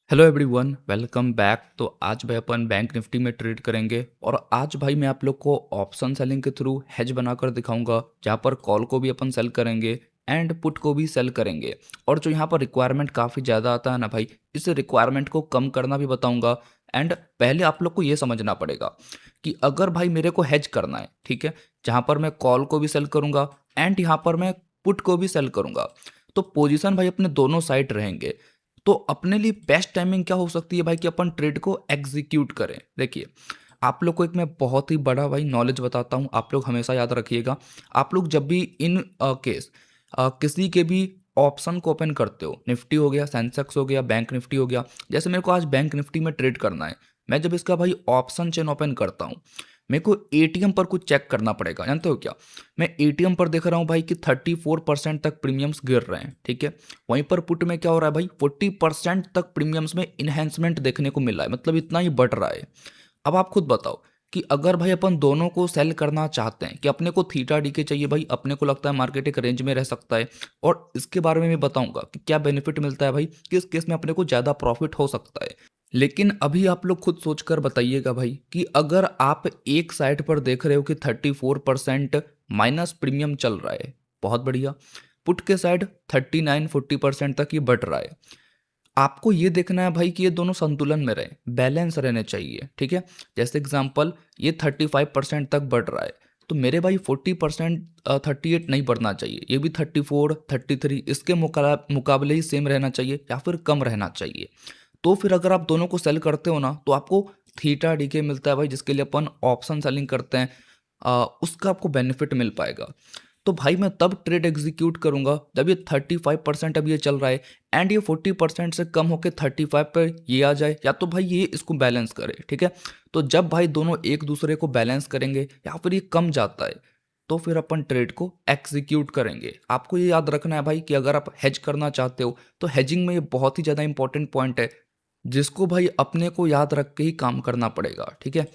Hello everyone, welcome back. तो आज भाई अपन बैंक निफ्टी में ट्रेड करेंगे और आज भाई मैं आप लोग को ऑप्शन सेलिंग के थ्रू हेज बनाकर दिखाऊंगा, जहाँ पर कॉल को भी अपन सेल करेंगे एंड पुट को भी सेल करेंगे। और जो यहाँ पर रिक्वायरमेंट काफ़ी ज़्यादा आता है ना भाई, इस रिक्वायरमेंट को कम करना भी बताऊंगा। एंड पहले आप लोग को ये समझना पड़ेगा कि अगर भाई मेरे को हेज करना है, ठीक है, जहाँ पर मैं कॉल को भी सेल करूंगा एंड यहाँ पर मैं पुट को भी सेल करूंगा, तो पोजीशन भाई अपने दोनों साइड रहेंगे। तो अपने लिए बेस्ट टाइमिंग क्या हो सकती है भाई कि अपन ट्रेड को एग्जीक्यूट करें। देखिए, आप लोग को एक मैं बहुत ही बड़ा भाई नॉलेज बताता हूँ, आप लोग हमेशा याद रखिएगा। आप लोग जब भी इन केस किसी के भी ऑप्शन को ओपन करते हो, निफ्टी हो गया, सेंसेक्स हो गया, बैंक निफ्टी हो गया, जैसे मेरे को आज बैंक निफ्टी में ट्रेड करना है, मैं जब इसका भाई ऑप्शन चेन ओपन करता हूँ, मेरे को एटीएम पर कुछ चेक करना पड़ेगा। जानते हो क्या? मैं एटीएम पर देख रहा हूँ भाई कि 34% तक प्रीमियम्स गिर रहे हैं, ठीक है। वहीं पर पुट में क्या हो रहा है भाई, 40% तक प्रीमियम्स में इन्हेंसमेंट देखने को मिल रहा है, मतलब इतना ही बढ़ रहा है। अब आप खुद बताओ कि अगर भाई अपन दोनों को सेल करना चाहते हैं कि अपने को थीटा डी के चाहिए भाई, अपने को लगता है मार्केट एक रेंज में रह सकता है, और इसके बारे में मैं बताऊंगा कि क्या बेनिफिट मिलता है भाई, किस केस में अपने को ज़्यादा प्रॉफिट हो सकता है। लेकिन अभी आप लोग खुद सोचकर बताइएगा भाई कि अगर आप एक साइड पर देख रहे हो कि 34% माइनस प्रीमियम चल रहा है, बहुत बढ़िया, पुट के साइड 39-40% तक ये बढ़ रहा है, आपको ये देखना है भाई कि ये दोनों संतुलन में रहे, बैलेंस रहने चाहिए, ठीक है। जैसे एग्जांपल, ये 35% तक बढ़ रहा है, तो मेरे भाई 40%, 38 नहीं बढ़ना चाहिए, ये भी 34, 33 इसके मुकाबले ही सेम रहना चाहिए या फिर कम रहना चाहिए। तो फिर अगर आप दोनों को सेल करते हो ना, तो आपको थीटा डी के मिलता है भाई, जिसके लिए अपन ऑप्शन सेलिंग करते हैं, उसका आपको बेनिफिट मिल पाएगा। तो भाई मैं तब ट्रेड एग्जीक्यूट करूंगा जब ये 35% अब ये चल रहा है एंड ये 40% से कम होकर 35 पर ये आ जाए, या तो भाई ये इसको बैलेंस करे, ठीक है। तो जब भाई दोनों एक दूसरे को बैलेंस करेंगे या फिर ये कम जाता है, तो फिर अपन ट्रेड को एग्जीक्यूट करेंगे। आपको ये याद रखना है भाई कि अगर आप हेज करना चाहते हो, तो हेजिंग में ये बहुत ही ज़्यादा इंपॉर्टेंट पॉइंट है, जिसको भाई अपने को याद रख के ही काम करना पड़ेगा, ठीक है।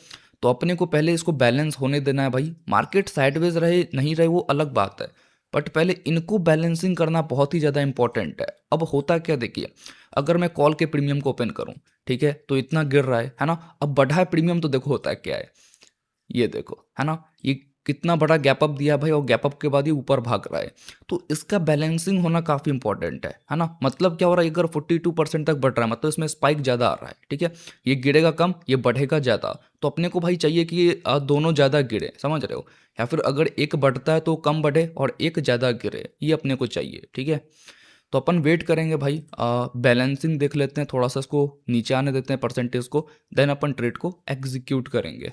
तो अपने को पहले इसको बैलेंस होने देना है भाई, मार्केट साइडवेज रहे नहीं रहे वो अलग बात है, बट पहले इनको बैलेंसिंग करना बहुत ही ज़्यादा इंपॉर्टेंट है। अब होता क्या, देखिए, अगर मैं कॉल के प्रीमियम को ओपन करूं, ठीक है, तो इतना गिर रहा है ना। अब बढ़ा है प्रीमियम, तो देखो होता है क्या है, ये देखो, है ना, ये कितना बड़ा गैप अप दिया भाई, और गैप अप के बाद ये ऊपर भाग रहा है। तो इसका बैलेंसिंग होना काफ़ी इंपॉर्टेंट है ना। मतलब क्या हो रहा है, अगर 42% तक बढ़ रहा है, मतलब इसमें स्पाइक ज़्यादा आ रहा है, ठीक है। ये गिरेगा कम, ये बढ़ेगा ज़्यादा, तो अपने को भाई चाहिए कि ये दोनों ज़्यादा गिरे, समझ रहे हो। या फिर अगर एक बढ़ता है तो कम बढ़े और एक ज़्यादा गिरे, ये अपने को चाहिए, ठीक है। तो अपन वेट करेंगे भाई, बैलेंसिंग देख लेते हैं, थोड़ा सा इसको नीचे आने देते हैं परसेंटेज को, देन अपन ट्रेड को एग्जीक्यूट करेंगे।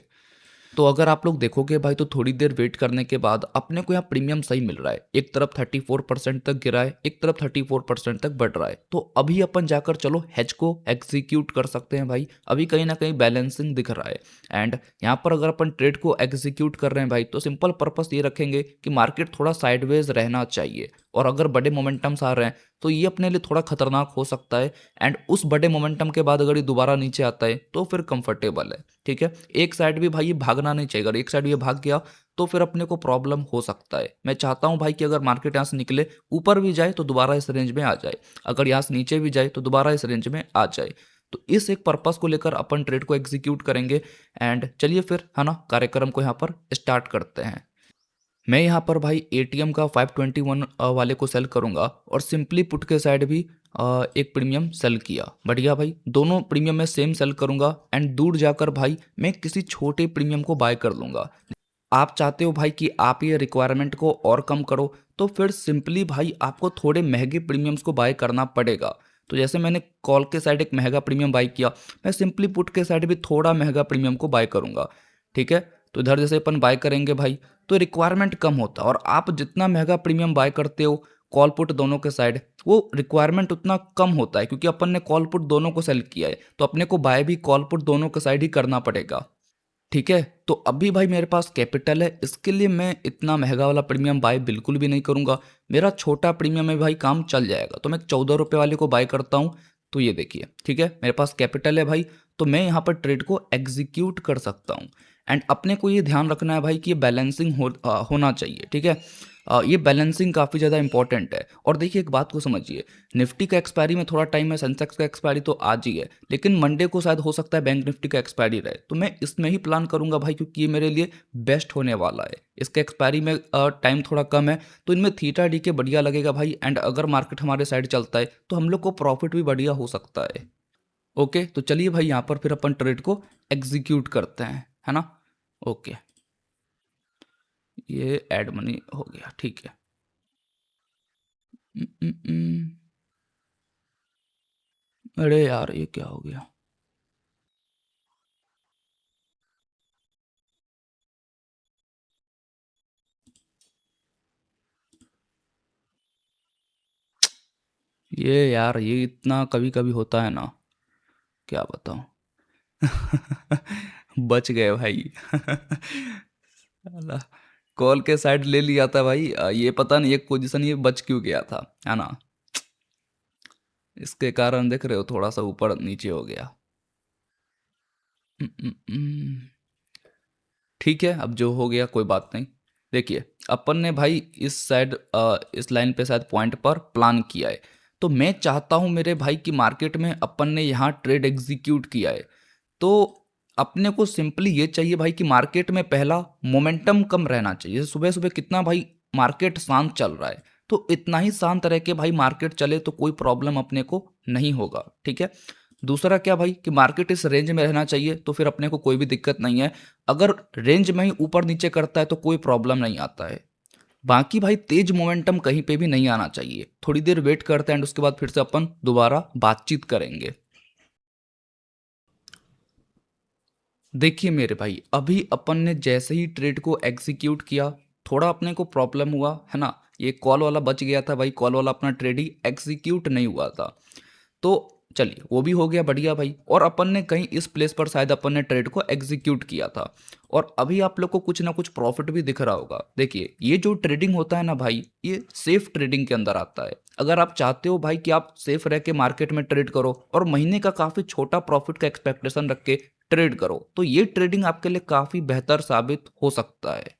तो अगर आप लोग देखोगे भाई, तो थोड़ी देर वेट करने के बाद अपने को यहाँ प्रीमियम सही मिल रहा है, एक तरफ 34% तक गिरा है, एक तरफ 34% तक बढ़ रहा है। तो अभी अपन जाकर चलो हेज को एग्जीक्यूट कर सकते हैं भाई, अभी कहीं ना कहीं बैलेंसिंग दिख रहा है। एंड यहाँ पर अगर अपन ट्रेड को एग्जीक्यूट कर रहे हैं भाई, तो सिंपल पर्पस ये रखेंगे कि मार्केट थोड़ा साइडवेज रहना चाहिए, और अगर बड़े मोमेंटम्स आ रहे हैं तो ये अपने लिए थोड़ा खतरनाक हो सकता है। एंड उस बड़े मोमेंटम के बाद अगर ये दोबारा नीचे आता है तो फिर कंफर्टेबल है, ठीक है। एक साइड भी भाई ये भागना नहीं चाहिए, अगर एक साइड ये भाग गया तो फिर अपने को प्रॉब्लम हो सकता है। मैं चाहता हूं भाई कि अगर मार्केट यहाँ से निकले, ऊपर भी जाए तो दोबारा इस रेंज में आ जाए, अगर यहाँ से नीचे भी जाए तो दोबारा इस रेंज में आ जाए। तो इस एक पर्पस को लेकर अपन ट्रेड को एग्जीक्यूट करेंगे। एंड चलिए फिर, है ना, कार्यक्रम को यहाँ पर स्टार्ट करते हैं। मैं यहाँ पर भाई एटीएम का 521 वाले को सेल करूँगा, और सिंपली पुट के साइड भी एक प्रीमियम सेल किया, बढ़िया भाई, दोनों प्रीमियम में सेम सेल करूँगा। एंड दूर जाकर भाई मैं किसी छोटे प्रीमियम को बाय कर लूँगा। आप चाहते हो भाई कि आप ये रिक्वायरमेंट को और कम करो, तो फिर सिंपली भाई आपको थोड़े महंगे प्रीमियम्स को बाय करना पड़ेगा। तो जैसे मैंने कॉल के साइड एक महंगा प्रीमियम बाय किया, मैं सिंपली पुट के साइड भी थोड़ा महंगा प्रीमियम को बाय करूँगा, ठीक है। तो इधर जैसे अपन बाय करेंगे भाई, तो रिक्वायरमेंट कम होता है, और आप जितना महंगा प्रीमियम बाय करते हो कॉल पुट दोनों के साइड, वो रिक्वायरमेंट उतना कम होता है, क्योंकि अपन ने कॉल पुट दोनों को सेल किया है, तो अपने को बाय भी कॉल पुट दोनों के साइड ही करना पड़ेगा, ठीक है। तो अभी भाई मेरे पास कैपिटल है, इसके लिए मैं इतना महंगा वाला प्रीमियम बाय बिल्कुल भी नहीं करूंगा। मेरा छोटा प्रीमियम में भाई काम चल जाएगा, तो मैं 14 रुपये वाले को बाय करता हूँ। तो ये देखिए, ठीक है, मेरे पास कैपिटल है भाई, तो मैं यहाँ पर ट्रेड को एग्जीक्यूट कर सकता हूँ। एंड अपने को ये ध्यान रखना है भाई कि ये बैलेंसिंग होना चाहिए, ठीक है। ये बैलेंसिंग काफ़ी ज़्यादा इंपॉर्टेंट है। और देखिए एक बात को समझिए, निफ्टी का एक्सपायरी में थोड़ा टाइम है, सेंसेक्स का एक्सपायरी तो आज ही है, लेकिन मंडे को शायद हो सकता है बैंक निफ्टी का एक्सपायरी रहे, तो मैं इसमें ही प्लान करूंगा भाई, क्योंकि ये मेरे लिए बेस्ट होने वाला है। इसके एक्सपायरी में टाइम थोड़ा कम है, तो इनमें थीटा डी के बढ़िया लगेगा भाई। एंड अगर मार्केट हमारे साइड चलता है तो हम लोग को प्रॉफिट भी बढ़िया हो सकता है। ओके, तो चलिए भाई यहाँ पर फिर अपन ट्रेड को एग्जीक्यूट करते हैं, है ना। ओके, ये ऐड मनी हो गया, ठीक है। उम, उम, उम, अरे यार ये क्या हो गया। ये यार ये इतना कभी कभी होता है ना, क्या बताऊं। बच गए भाई। साला, कॉल के साइड ले लिया था भाई। ये पता नहीं एक पोजीशन ये बच क्यों गया था, है ना। इसके कारण देख रहे हो थोड़ा सा ऊपर नीचे हो गया। उम, उम, उम। ठीक है, अब जो हो गया कोई बात नहीं। देखिए, अपन ने भाई इस साइड इस लाइन पे शायद पॉइंट पर प्लान किया है, तो मैं चाहता हूँ मेरे भाई कि मार्केट में अपन ने यहाँ ट्रेड एग्जीक्यूट किया है, तो अपने को सिंपली ये चाहिए भाई कि मार्केट में पहला मोमेंटम कम रहना चाहिए। जैसे सुबह सुबह कितना भाई मार्केट शांत चल रहा है, तो इतना ही शांत रह के भाई मार्केट चले तो कोई प्रॉब्लम अपने को नहीं होगा, ठीक है। दूसरा क्या भाई कि मार्केट इस रेंज में रहना चाहिए, तो फिर अपने को कोई भी दिक्कत नहीं है। अगर रेंज में ही ऊपर नीचे करता है तो कोई प्रॉब्लम नहीं आता है। बाकी भाई तेज मोमेंटम कहीं पे भी नहीं आना चाहिए, थोड़ी देर वेट करते हैं एंड उसके बाद फिर से अपन दोबारा बातचीत करेंगे। देखिए मेरे भाई, अभी अपन ने जैसे ही ट्रेड को एग्जीक्यूट किया, थोड़ा अपने को प्रॉब्लम हुआ, है ना। ये कॉल वाला बच गया था भाई, कॉल वाला अपना ट्रेड ही एग्जीक्यूट नहीं हुआ था, तो चलिए वो भी हो गया बढ़िया भाई। और अपन ने कहीं इस प्लेस पर शायद अपन ने ट्रेड को एग्जीक्यूट किया था, और अभी आप लोग को कुछ ना कुछ प्रॉफिट भी दिख रहा होगा। देखिए ये जो ट्रेडिंग होता है ना भाई, ये सेफ ट्रेडिंग के अंदर आता है। अगर आप चाहते हो भाई कि आप सेफ रह के मार्केट में ट्रेड करो और महीने का काफी छोटा प्रॉफिट का एक्सपेक्टेशन रख के ट्रेड करो, तो ये ट्रेडिंग आपके लिए काफी बेहतर साबित हो सकता है।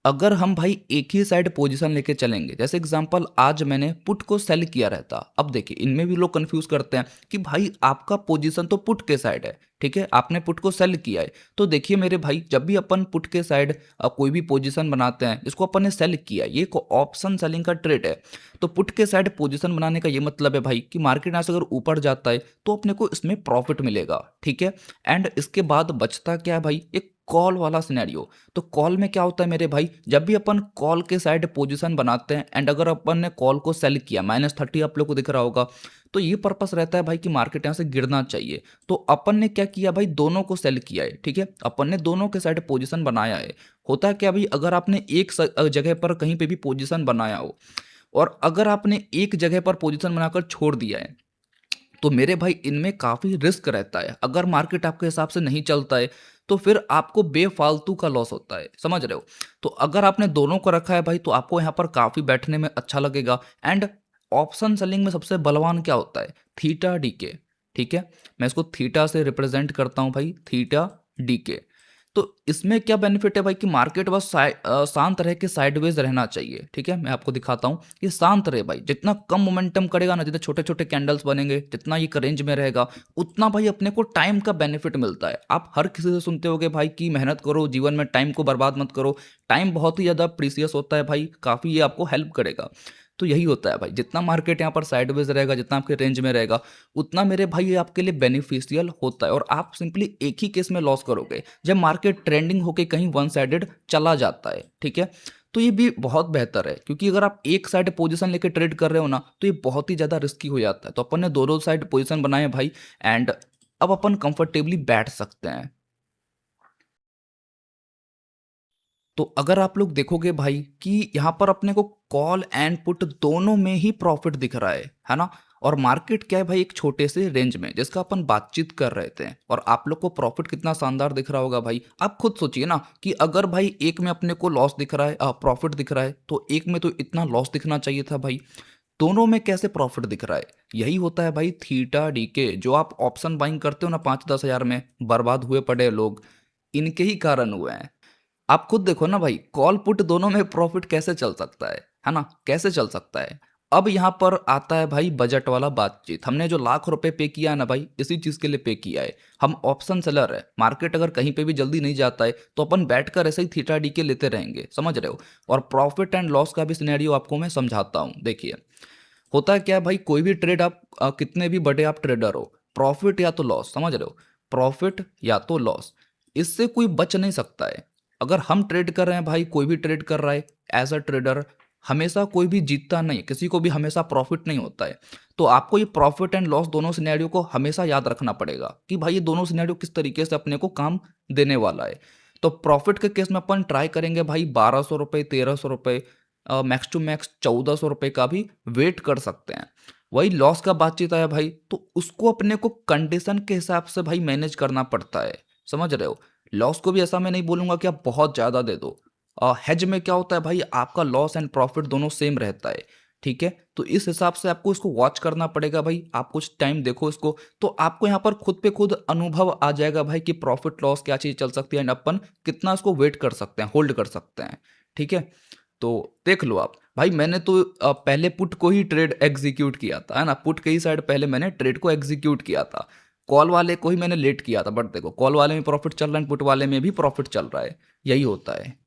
अगर हम भाई एक ही साइड पोजीशन लेके चलेंगे, जैसे एग्जांपल आज मैंने पुट को सेल किया रहता। अब देखिए इनमें भी लोग कंफ्यूज करते हैं कि भाई आपका पोजीशन तो पुट के साइड है, ठीक है, आपने पुट को सेल किया है। तो देखिए मेरे भाई, जब भी अपन पुट के साइड कोई भी पोजीशन बनाते हैं, इसको अपन ने सेल किया, ये एक ऑप्शन सेलिंग का ट्रेड है। तो पुट के साइड पोजीशन बनाने का ये मतलब है भाई कि मार्केट यहाँ से अगर ऊपर जाता है तो अपने को इसमें प्रॉफिट मिलेगा, ठीक है। एंड इसके बाद बचता क्या है भाई, एक कॉल वाला सिनेरियो। तो कॉल में क्या होता है मेरे भाई, जब भी अपन कॉल के साइड पोजीशन बनाते हैं एंड अगर अपन ने कॉल को सेल किया, -30 आप लोग को दिख रहा होगा, तो ये पर्पस रहता है भाई कि मार्केट यहाँ से गिरना चाहिए। तो अपन ने क्या किया भाई, दोनों को सेल किया है, ठीक है, अपन ने दोनों के साइड पोजीशन बनाया है। होता है क्या भाई, अगर आपने एक जगह पर कहीं पे भी पोजीशन बनाया हो, और अगर आपने एक जगह पर पोजीशन बनाकर छोड़ दिया है, तो मेरे भाई इनमें काफ़ी रिस्क रहता है। अगर मार्केट आपके हिसाब से नहीं चलता है तो फिर आपको बेफालतू का लॉस होता है, समझ रहे हो। तो अगर आपने दोनों को रखा है भाई, तो आपको यहाँ पर काफ़ी बैठने में अच्छा लगेगा। एंड ऑप्शन सेलिंग में सबसे बलवान क्या होता है, थीटा डी के, ठीक है। मैं इसको थीटा से रिप्रेजेंट करता हूँ भाई, थीटा डी के। तो इसमें क्या बेनिफिट है भाई कि मार्केट बस शांत रह के साइडवेज रहना चाहिए, ठीक है। मैं आपको दिखाता हूँ, ये शांत रहे भाई, जितना कम मोमेंटम करेगा ना, जितने छोटे छोटे कैंडल्स बनेंगे, जितना ये रेंज में रहेगा, उतना भाई अपने को टाइम का बेनिफिट मिलता है। आप हर किसी से सुनते होगे भाई कि मेहनत करो जीवन में, टाइम को बर्बाद मत करो। टाइम बहुत ही ज़्यादा प्रीसियस होता है भाई, काफ़ी ये आपको हेल्प करेगा। तो यही होता है भाई, जितना मार्केट यहाँ पर साइडवेज रहेगा, जितना आपके रेंज में रहेगा, उतना मेरे भाई ये आपके लिए बेनिफिशियल होता है। और आप सिंपली एक ही केस में लॉस करोगे, जब मार्केट ट्रेंडिंग होके कहीं वन साइडेड चला जाता है, ठीक है। तो ये भी बहुत बेहतर है, क्योंकि अगर आप एक साइड पोजीशन लेके ट्रेड कर रहे हो ना, तो ये बहुत ही ज़्यादा रिस्की हो जाता है। तो अपन ने दोनों साइड पोजीशन बनाए हैं भाई, एंड अब अपन कंफर्टेबली बैठ सकते हैं। तो अगर आप लोग देखोगे भाई कि यहाँ पर अपने को कॉल एंड पुट दोनों में ही प्रॉफिट दिख रहा है ना। और मार्केट क्या है भाई, एक छोटे से रेंज में जिसका अपन बातचीत कर रहे थे, और आप लोग को प्रॉफिट कितना शानदार दिख रहा होगा भाई। आप खुद सोचिए ना कि अगर भाई एक में अपने को लॉस दिख रहा है, प्रॉफिट दिख रहा है, तो एक में तो इतना लॉस दिखना चाहिए था भाई। दोनों में कैसे प्रॉफिट दिख रहा है, यही होता है भाई थीटा डी के। जो आप ऑप्शन बाइंग करते हो ना 5-10 हज़ार में, बर्बाद हुए पड़े लोग, इनके ही कारण हुए हैं। आप खुद देखो ना भाई, कॉल पुट दोनों में प्रॉफिट कैसे चल सकता है। है ना? कैसे चल सकता है? अब यहाँ पर आता है भाई बजट वाला बातचीत। हमने जो लाख रुपए पे किया है ना भाई, इसी चीज़ के लिए पे किया है। हम ऑप्शन सेलर है, मार्केट अगर कहीं पे भी जल्दी नहीं जाता है, तो अपन बैठकर ऐसे ही थीटा डी के लेते रहेंगे, समझ रहे हो? और प्रॉफिट एंड लॉस का भी सिनेरियो आपको मैं समझाता हूँ। देखिए, होता है क्या है भाई, कोई भी ट्रेड आप कितने भी बड़े आप ट्रेडर हो, प्रॉफिट या तो लॉस, समझ रहे हो? प्रॉफिट या तो लॉस, इससे कोई बच नहीं सकता है। अगर हम ट्रेड कर रहे हैं भाई, कोई भी ट्रेड कर रहा है एज अ ट्रेडर, हमेशा कोई भी जीतता नहीं, किसी को भी हमेशा प्रॉफिट नहीं होता है। तो आपको ये प्रॉफिट एंड लॉस दोनों सिनेरियो को हमेशा याद रखना पड़ेगा कि भाई ये दोनों सिनेरियो किस तरीके से अपने को काम देने वाला है। तो प्रॉफिट के केस में अपन ट्राई करेंगे भाई 1200 रुपये, 1300 रुपये, मैक्स टू मैक्स 1400 रुपये का भी वेट कर सकते हैं। वही लॉस का बातचीत आया भाई, तो उसको अपने को कंडीशन के हिसाब से भाई मैनेज करना पड़ता है, समझ रहे हो? लॉस को भी ऐसा मैं नहीं बोलूंगा कि आप बहुत ज़्यादा दे दो। हेज में क्या होता है भाई, आपका लॉस एंड प्रॉफिट दोनों सेम रहता है, ठीक है? तो इस हिसाब से आपको इसको वॉच करना पड़ेगा भाई। आप कुछ टाइम देखो इसको, तो आपको यहाँ पर खुद पे खुद अनुभव आ जाएगा भाई कि प्रॉफिट लॉस क्या चीज़ चल सकती है एंड अपन कितना इसको वेट कर सकते हैं, होल्ड कर सकते हैं, ठीक है? तो देख लो आप भाई, मैंने तो पहले पुट को ही ट्रेड एग्जीक्यूट किया था, है ना? पुट के ही साइड पहले मैंने ट्रेड को एग्जीक्यूट किया था। कॉल वाले को ही मैंने लेट किया था, बट देखो कॉल वाले में प्रॉफिट चल रहा है, पुट वाले में भी प्रॉफिट चल रहा है। यही होता है।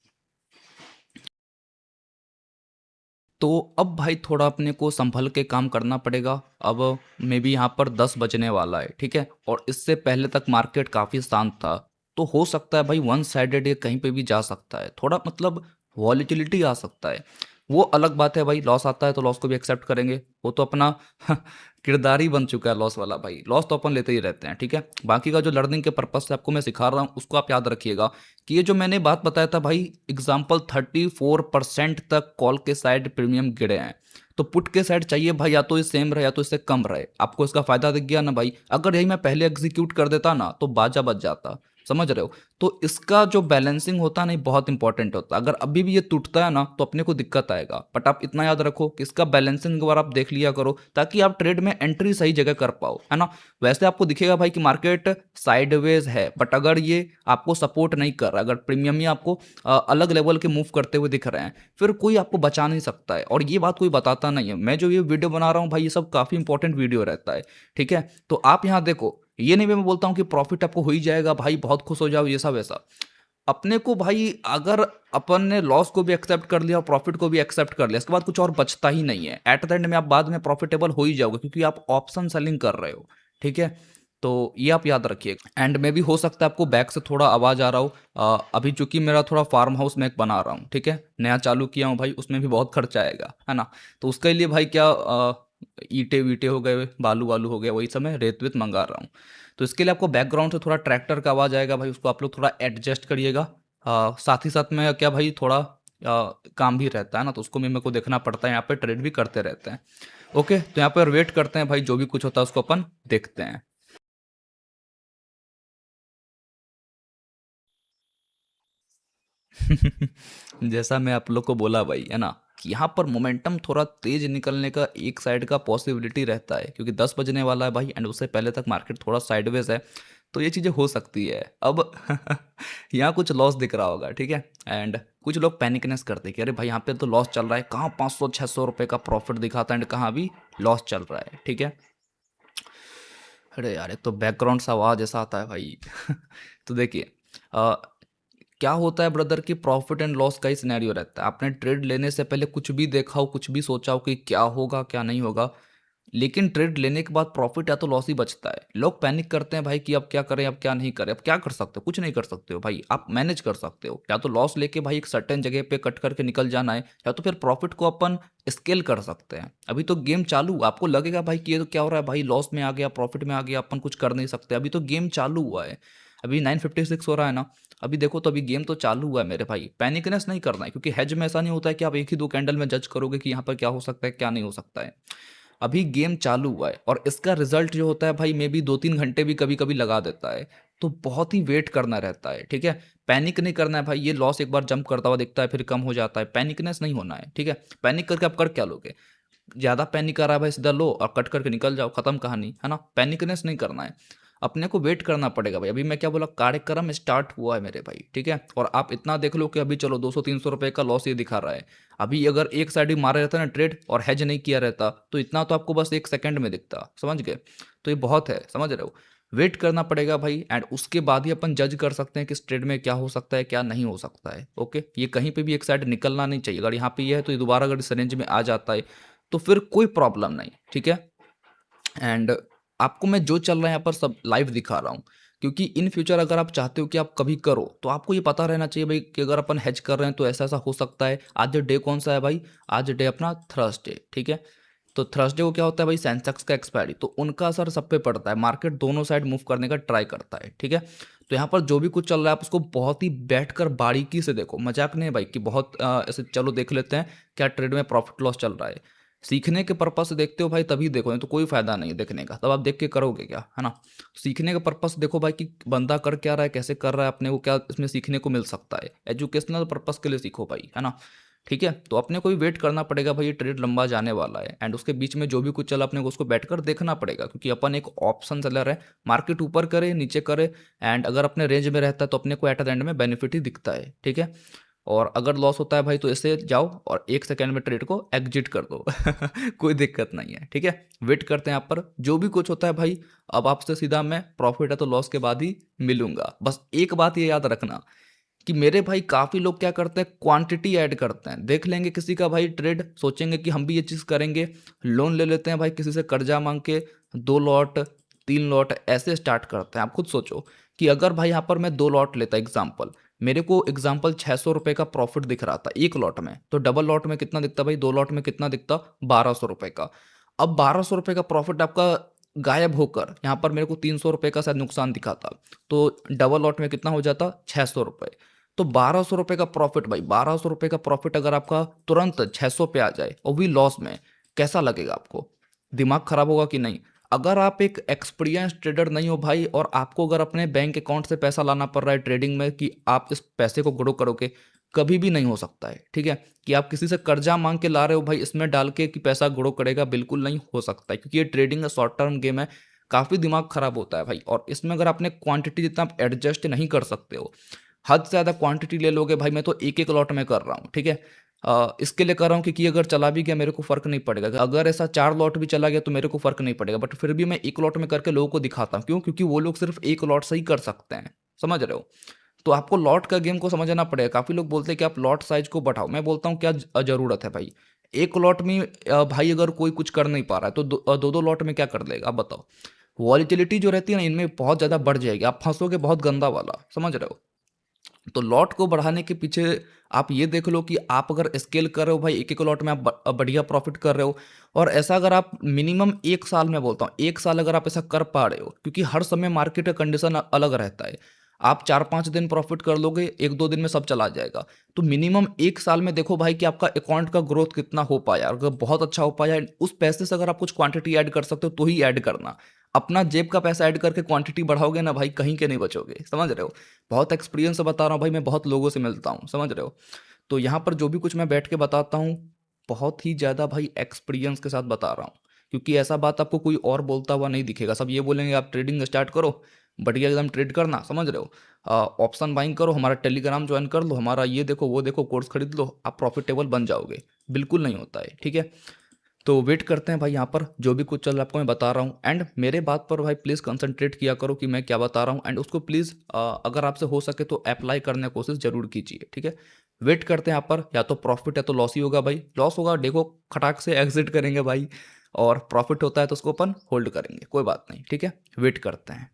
तो अब भाई थोड़ा अपने को संभल के काम करना पड़ेगा। अब मे बी यहाँ पर 10 बजने वाला है, ठीक है? और इससे पहले तक मार्केट काफ़ी शांत था। तो हो सकता है भाई वन साइडेड ये कहीं पे भी जा सकता है, थोड़ा मतलब वॉलीटिलिटी आ सकता है। वो अलग बात है भाई, लॉस आता है तो लॉस को भी एक्सेप्ट करेंगे, वो तो अपना किरदार ही बन चुका है लॉस वाला भाई। लॉस तो अपन लेते ही रहते हैं, ठीक है? बाकी का जो लर्निंग के पर्पज से आपको मैं सिखा रहा हूँ, उसको आप याद रखिएगा कि ये जो मैंने बात बताया था भाई, एग्जाम्पल 34% तक कॉल के साइड प्रीमियम गिरे हैं। तो पुट के साइड चाहिए भाई, या तो ये सेम रहे या तो इससे कम रहे। आपको इसका फायदा दिख गया ना भाई? अगर यही मैं पहले एग्जीक्यूट कर देता ना, तो बाजा बच जाता, समझ रहे हो? तो इसका जो बैलेंसिंग होता नहीं बहुत इंपॉर्टेंट होता। अगर अभी भी ये टूटता है ना, तो अपने को दिक्कत आएगा। बट आप इतना याद रखो कि इसका बैलेंसिंग एक बार आप देख लिया करो, ताकि आप ट्रेड में एंट्री सही जगह कर पाओ, है ना? वैसे आपको दिखेगा भाई कि मार्केट साइडवेज है, बट अगर ये आपको सपोर्ट नहीं कर रहा, अगर प्रीमियम ही आपको अलग लेवल के मूव करते हुए दिख रहे हैं, फिर कोई आपको बचा नहीं सकता है। और ये बात कोई बताता नहीं है। मैं जो ये वीडियो बना रहा हूँ भाई, ये सब काफ़ी इंपॉर्टेंट वीडियो रहता है, ठीक है? तो आप यहाँ देखो, ये नहीं मैं बोलता हूँ कि प्रॉफिट आपको हो ही जाएगा भाई, बहुत खुश हो जाओ, ये सब ऐसा। अपने को भाई, अगर अपन ने लॉस को भी एक्सेप्ट कर लिया और प्रॉफिट को भी एक्सेप्ट कर लिया, इसके बाद कुछ और बचता ही नहीं है। एट द एंड में आप बाद में प्रॉफिटेबल हो ही जाओगे, क्योंकि आप ऑप्शन सेलिंग कर रहे हो, ठीक है? तो ये आप याद रखिए। एंड में भी हो सकता है आपको बैक से थोड़ा आवाज़ आ रहा हो। अभी चूंकि मेरा थोड़ा फार्म हाउस मैं एक बना रहा हूँ, ठीक है? नया चालू किया हूँ भाई, उसमें भी बहुत खर्चा आएगा, है ना? तो उसके लिए भाई क्या, ईंटें वीटे हो गए, बालू वालू हो गया, वही सब मैं रेत वेत मंगा रहा हूँ। तो इसके लिए आपको बैकग्राउंड से थोड़ा ट्रैक्टर का आवाज़ आएगा भाई, उसको आप लोग थोड़ा एडजस्ट करिएगा। साथ ही साथ में क्या भाई, थोड़ा काम भी रहता है ना, तो उसको भी मेरे को देखना पड़ता है, यहाँ पे ट्रेड भी करते रहते हैं। ओके, तो यहाँ पर वेट करते हैं भाई, जो भी कुछ होता है उसको अपन देखते हैं। जैसा मैं आप लोग को बोला भाई, है ना, कि यहाँ पर मोमेंटम थोड़ा तेज निकलने का एक साइड का पॉसिबिलिटी रहता है, क्योंकि 10 बजने वाला है भाई एंड उससे पहले तक मार्केट थोड़ा साइडवेज है। तो ये चीज़ें हो सकती है। अब यहाँ कुछ लॉस दिख रहा होगा, ठीक है? एंड कुछ लोग पैनिकनेस करते हैं कि अरे भाई यहाँ पे तो लॉस चल रहा है, कहाँ 500-600 रुपये का प्रॉफिट दिखाता है एंड कहाँ अभी लॉस चल रहा है, ठीक है? अरे यार, एक तो बैकग्राउंड सा आवाज ऐसा आता है भाई। तो देखिए, अ, क्या होता है ब्रदर कि प्रॉफिट एंड लॉस का ही सिनेरियो रहता है। आपने ट्रेड लेने से पहले कुछ भी देखा हो, कुछ भी सोचा हो कि क्या होगा क्या नहीं होगा, लेकिन ट्रेड लेने के बाद प्रॉफिट या तो लॉस ही बचता है। लोग पैनिक करते हैं भाई कि अब क्या करें, अब क्या नहीं करें। अब क्या कर सकते हो? कुछ नहीं कर सकते हो भाई, आप मैनेज कर सकते हो। या तो लॉस लेके भाई एक सर्टेन जगह पे कट करके निकल जाना है, या तो फिर प्रॉफिट को अपन स्केल कर सकते हैं। अभी तो गेम चालू, आपको लगेगा भाई कि ये तो क्या हो रहा है भाई, लॉस में आ गया, प्रॉफिट में आ गया, अपन कुछ कर नहीं सकते। अभी तो गेम चालू हुआ है, अभी 956 हो रहा है ना। अभी देखो तो अभी गेम तो चालू हुआ है मेरे भाई, पैनिकनेस नहीं करना है। क्योंकि हेज में ऐसा नहीं होता है कि आप एक ही दो कैंडल में जज करोगे कि यहाँ पर क्या हो सकता है क्या नहीं हो सकता है। अभी गेम चालू हुआ है और इसका रिजल्ट जो होता है भाई, मे बी 2-3 घंटे भी कभी कभी लगा देता है। तो बहुत ही वेट करना रहता है, ठीक है? पैनिक नहीं करना है भाई। ये लॉस एक बार जंप करता हुआ दिखता है, फिर कम हो जाता है, पैनिकनेस नहीं होना है, ठीक है? पैनिक करके आप कर क्या लोगे? ज़्यादा पैनिक कर रहा है भाई, सीधा लो और कट करके निकल जाओ, खत्म कहानी, है ना? पैनिकनेस नहीं करना है। अपने को वेट करना पड़ेगा भाई। अभी मैं क्या बोला, कार्यक्रम स्टार्ट हुआ है मेरे भाई, ठीक है? और आप इतना देख लो कि अभी चलो 200-300 रुपए का लॉस ये दिखा रहा है। अभी अगर एक साइड ही मारा रहता ना ट्रेड और हेज नहीं किया रहता तो इतना तो आपको बस 1 सेकंड में दिखता, समझ गए? तो ये बहुत है, समझ रहे हो? वेट करना पड़ेगा भाई एंड उसके बाद ही अपन जज कर सकते हैं कि इस ट्रेड में क्या हो सकता है, क्या नहीं हो सकता है, ओके? ये कहीं पे भी एक साइड निकलना नहीं चाहिए। अगर यहाँ पे ये है तो ये दोबारा अगर इस रेंज में आ जाता है, तो फिर कोई प्रॉब्लम नहीं, ठीक है? एंड आपको मैं जो चल रहा है यहाँ पर सब लाइव दिखा रहा हूँ, क्योंकि इन फ्यूचर अगर आप चाहते हो कि आप कभी करो तो आपको ये पता रहना चाहिए भाई कि अगर अपन हेज कर रहे हैं तो ऐसा ऐसा हो सकता है। आज डे कौन सा है भाई? आज डे अपना थर्सडे, ठीक है? तो थर्सडे को क्या होता है भाई? सेंसेक्स का एक्सपायरी, तो उनका असर सब पे पड़ता है। मार्केट दोनों साइड मूव करने का ट्राई करता है, ठीक है? तो यहाँ पर जो भी कुछ चल रहा है आप उसको बहुत ही बैठकर बारीकी से देखो, मजाक नहीं है भाई कि बहुत ऐसे चलो देख लेते हैं क्या ट्रेड में प्रॉफिट लॉस चल रहा है। सीखने के पर्पस से देखते हो भाई तभी देखो, नहीं तो कोई फायदा नहीं है देखने का, तब आप देख के करोगे क्या, है ना? सीखने के पर्पस से देखो भाई कि बंदा कर क्या रहा है, कैसे कर रहा है, अपने को क्या इसमें सीखने को मिल सकता है। एजुकेशनल पर्पस के लिए सीखो भाई, है ना? ठीक है, तो अपने को भी वेट करना पड़ेगा भाई, ये ट्रेड लंबा जाने वाला है एंड उसके बीच में जो भी कुछ चला अपने को उसको बैठकर देखना पड़ेगा, क्योंकि अपन एक ऑप्शन सेलर है। मार्केट ऊपर करे नीचे करे एंड अगर अपने रेंज में रहता है तो अपने को एट द एंड में बेनिफिट ही दिखता है, ठीक है? और अगर लॉस होता है भाई तो ऐसे जाओ और 1 सेकंड में ट्रेड को एग्जिट कर दो कोई दिक्कत नहीं है, ठीक है? वेट करते हैं यहाँ पर जो भी कुछ होता है भाई। अब आपसे सीधा मैं प्रॉफिट है तो लॉस के बाद ही मिलूंगा। बस एक बात ये याद रखना कि मेरे भाई काफ़ी लोग क्या करते हैं, क्वांटिटी ऐड करते हैं। देख लेंगे किसी का भाई ट्रेड, सोचेंगे कि हम भी ये चीज़ करेंगे, लोन ले लेते हैं भाई किसी से कर्जा मांग के, 2 लॉट 3 लॉट ऐसे स्टार्ट करते हैं। आप खुद सोचो कि अगर भाई यहाँ पर मैं 2 लॉट लेता एग्जाम्पल, मेरे को एग्जाम्पल 600 रुपये का प्रॉफिट दिख रहा था 1 लॉट में, तो डबल लॉट में कितना दिखता भाई? 2 लॉट में कितना दिखता? 1200 रुपये का। अब 1200 रुपये का प्रॉफिट आपका गायब होकर यहाँ पर मेरे को 300 रुपये का शायद नुकसान दिखा था, तो डबल लॉट में कितना हो जाता? 600 रुपये। तो 1200 रुपये का प्रॉफिट भाई, 1200 रुपये का प्रॉफिट अगर आपका तुरंत 600 पे आ जाए और भी लॉस में, कैसा लगेगा आपको? दिमाग खराब होगा कि नहीं? अगर आप एक एक्सपीरियंस ट्रेडर नहीं हो भाई और आपको अगर अपने बैंक अकाउंट से पैसा लाना पड़ रहा है ट्रेडिंग में कि आप इस पैसे को ग्रो करोगे, कभी भी नहीं हो सकता है, ठीक है? कि आप किसी से कर्जा मांग के ला रहे हो भाई इसमें डाल के कि पैसा ग्रो करेगा, बिल्कुल नहीं हो सकता है, क्योंकि ये ट्रेडिंग का शॉर्ट टर्म गेम है। काफ़ी दिमाग खराब होता है भाई, और इसमें अगर आपने क्वांटिटी जितना आप एडजस्ट नहीं कर सकते हो, हद से ज़्यादा क्वांटिटी ले लोगे भाई, मैं तो एक एक लॉट में कर रहा हूँ, ठीक है? इसके लिए कर रहा हूँ क्योंकि अगर चला भी गया मेरे को फ़र्क नहीं पड़ेगा। अगर ऐसा 4 लॉट भी चला गया तो मेरे को फ़र्क नहीं पड़ेगा, बट फिर भी मैं एक लॉट में करके लोगों को दिखाता हूँ। क्यों? क्योंकि वो लोग सिर्फ एक लॉट से ही कर सकते हैं, समझ रहे हो? तो आपको लॉट का गेम को समझना पड़ेगा। काफ़ी लोग बोलते हैं कि आप लॉट साइज को बढ़ाओ, मैं बोलता हूँ क्या ज़रूरत है भाई? एक लॉट में भाई अगर कोई कुछ कर नहीं पा रहा है तो दो दो लॉट में क्या कर लेगा, आप बताओ? वॉलीटिलिटी जो रहती है ना इनमें बहुत ज़्यादा बढ़ जाएगी, आप फंसोगे बहुत गंदा वाला, समझ रहे हो? तो लॉट को बढ़ाने के पीछे आप ये देख लो कि आप अगर स्केल कर रहे हो भाई, एक एक लॉट में आप बढ़िया प्रॉफिट कर रहे हो। और ऐसा अगर आप मिनिमम 1 साल में, बोलता हूँ 1 साल अगर आप ऐसा कर पा रहे हो, क्योंकि हर समय मार्केट का कंडीशन अलग रहता है। आप 4-5 दिन प्रॉफिट कर लोगे, 1-2 दिन में सब चला जाएगा। तो मिनिमम 1 साल में देखो भाई कि आपका अकाउंट का ग्रोथ कितना हो पाया। अगर बहुत अच्छा हो पाया, उस पैसे से अगर आप कुछ क्वांटिटी ऐड कर सकते हो तो ही ऐड करना। अपना जेब का पैसा ऐड करके क्वांटिटी बढ़ाओगे ना भाई, कहीं के नहीं बचोगे, समझ रहे हो? बहुत एक्सपीरियंस से बता रहा हूँ भाई, मैं बहुत लोगों से मिलता हूँ, समझ रहे हो? तो यहाँ पर जो भी कुछ मैं बैठ के बताता हूँ, बहुत ही ज़्यादा भाई एक्सपीरियंस के साथ बता रहा हूँ, क्योंकि ऐसा बात आपको कोई और बोलता हुआ नहीं दिखेगा। सब ये बोलेंगे आप ट्रेडिंग स्टार्ट करो, बढ़िया एकदम ट्रेड करना, समझ रहे हो? ऑप्शन बाइंग करो, हमारा टेलीग्राम ज्वाइन कर लो, हमारा ये देखो वो देखो कोर्स खरीद लो, आप प्रॉफिटेबल बन जाओगे। बिल्कुल नहीं होता है, ठीक है? तो वेट करते हैं भाई, यहाँ पर जो भी कुछ चल रहा है आपको मैं बता रहा हूँ, एंड मेरे बात पर भाई प्लीज़ कंसंट्रेट किया करो कि मैं क्या बता रहा हूँ, एंड उसको प्लीज़ अगर आपसे हो सके तो अप्लाई करने की कोशिश जरूर कीजिए, ठीक है? वेट करते हैं यहाँ पर, या तो प्रॉफिट है तो लॉस ही होगा भाई। लॉस होगा देखो, खटाक से एग्जिट करेंगे भाई, और प्रॉफिट होता है तो उसको अपन होल्ड करेंगे, कोई बात नहीं, ठीक है? वेट करते हैं।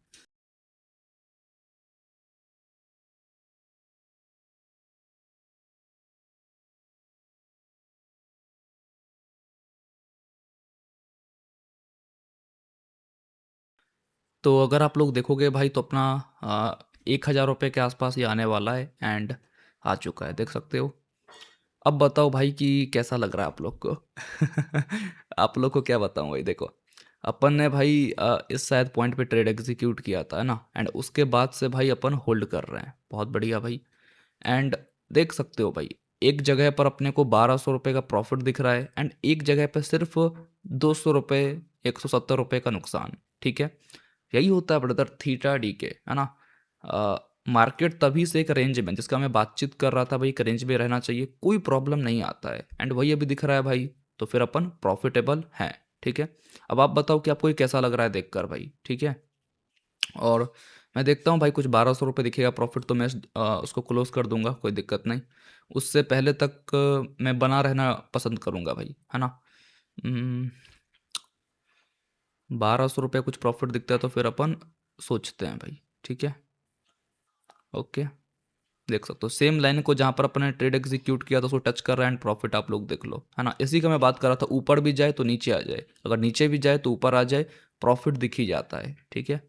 तो अगर आप लोग देखोगे भाई तो अपना 1,000 रुपये के आसपास ये आने वाला है, एंड आ चुका है, देख सकते हो। अब बताओ भाई कि कैसा लग रहा है आप लोग को? आप लोग को क्या बताऊं भाई, देखो अपन ने भाई इस शायद पॉइंट पे ट्रेड एग्जीक्यूट किया था, है ना? एंड उसके बाद से भाई अपन होल्ड कर रहे हैं, बहुत बढ़िया भाई। एंड देख सकते हो भाई, एक जगह पर अपने को 1200 रुपये का प्रॉफिट दिख रहा है एंड एक जगह पर सिर्फ 200 रुपये, 170 रुपये का नुकसान, ठीक है? यही होता है ब्रदर, थीटा डी के, है ना? मार्केट तभी से एक रेंज में, जिसका मैं बातचीत कर रहा था भाई, एक रेंज में रहना चाहिए, कोई प्रॉब्लम नहीं आता है, एंड वही अभी दिख रहा है भाई, तो फिर अपन प्रॉफिटेबल हैं। ठीक है, अब आप बताओ कि आपको ये कैसा लग रहा है देखकर भाई। ठीक है, और मैं देखता हूँ भाई कुछ 1200 रुपये दिखेगा प्रॉफिट तो मैं उसको क्लोज कर दूंगा, कोई दिक्कत नहीं। उससे पहले तक मैं बना रहना पसंद करूंगा भाई, है ना। 1200 रुपये कुछ प्रॉफिट दिखता है तो फिर अपन सोचते हैं भाई। ठीक है, ओके, देख सकते हो सेम लाइन को जहाँ पर अपने ट्रेड एग्जीक्यूट किया था उसको टच कर रहा है, एंड प्रॉफिट आप लोग देख लो, है ना। इसी का मैं बात कर रहा था, ऊपर भी जाए तो नीचे आ जाए, अगर नीचे भी जाए तो ऊपर आ जाए, प्रॉफिट दिख ही जाता है। ठीक है,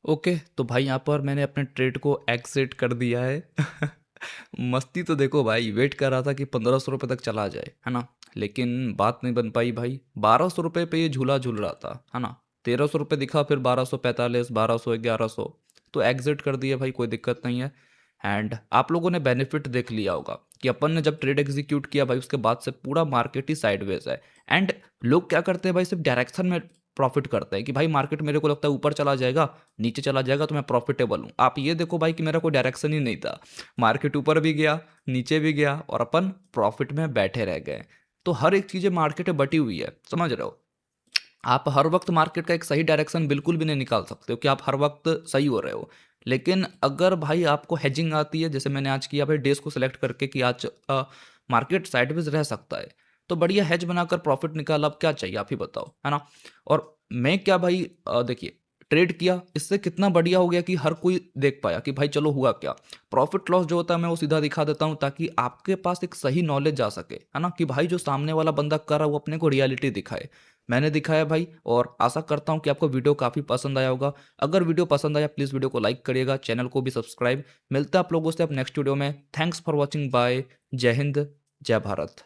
ओके, तो भाई यहाँ पर मैंने अपने ट्रेड को एग्जिट कर दिया है। मस्ती तो देखो भाई, वेट कर रहा था कि 1500 रुपये तक चला जाए, है ना, लेकिन बात नहीं बन पाई भाई। 1200 रुपये पे ये झूला झूल रहा था, है ना। 1300 रुपये दिखा, फिर 1245, 1200, 1100, तो एग्जिट कर दिया भाई, कोई दिक्कत नहीं है। एंड आप लोगों ने बेनिफिट देख लिया होगा कि अपन ने जब ट्रेड एग्जीक्यूट किया भाई, उसके बाद से पूरा मार्केट ही साइडवेज है। एंड लोग क्या करते हैं भाई, सिर्फ डायरेक्शन में प्रॉफिट करते हैं कि भाई मार्केट मेरे को लगता है ऊपर चला जाएगा, नीचे चला जाएगा तो मैं प्रॉफिटेबल हूँ। आप ये देखो भाई कि मेरा कोई डायरेक्शन ही नहीं था, मार्केट ऊपर भी गया, नीचे भी गया, और अपन प्रॉफिट में बैठे रह गए। तो हर एक चीज़ें मार्केट में बटी हुई है, समझ रहे हो। आप हर वक्त मार्केट का एक सही डायरेक्शन बिल्कुल भी नहीं निकाल सकते हो कि आप हर वक्त सही हो रहे हो। लेकिन अगर भाई आपको हेजिंग आती है, जैसे मैंने आज किया भाई, डेज को सिलेक्ट करके कि आज मार्केट साइडवेज रह सकता है, तो बढ़िया हेज बनाकर प्रॉफिट निकाल, अब क्या चाहिए आप ही बताओ, है ना। और मैं क्या भाई, देखिए, ट्रेड किया, इससे कितना बढ़िया हो गया कि हर कोई देख पाया कि भाई चलो हुआ क्या। प्रॉफिट लॉस जो होता है मैं वो सीधा दिखा देता हूँ, ताकि आपके पास एक सही नॉलेज आ सके, है ना, कि भाई जो सामने वाला बंदा कर रहा है वो अपने को रियलिटी दिखाए। मैंने दिखाया भाई, और आशा करता हूँ कि आपको वीडियो काफ़ी पसंद आया होगा। अगर वीडियो पसंद आया प्लीज़ वीडियो को लाइक करिएगा, चैनल को भी सब्सक्राइब। मिलता है आप लोगों से अब नेक्स्ट वीडियो में। थैंक्स फॉर वॉचिंग, बाय, जय हिंद, जय भारत।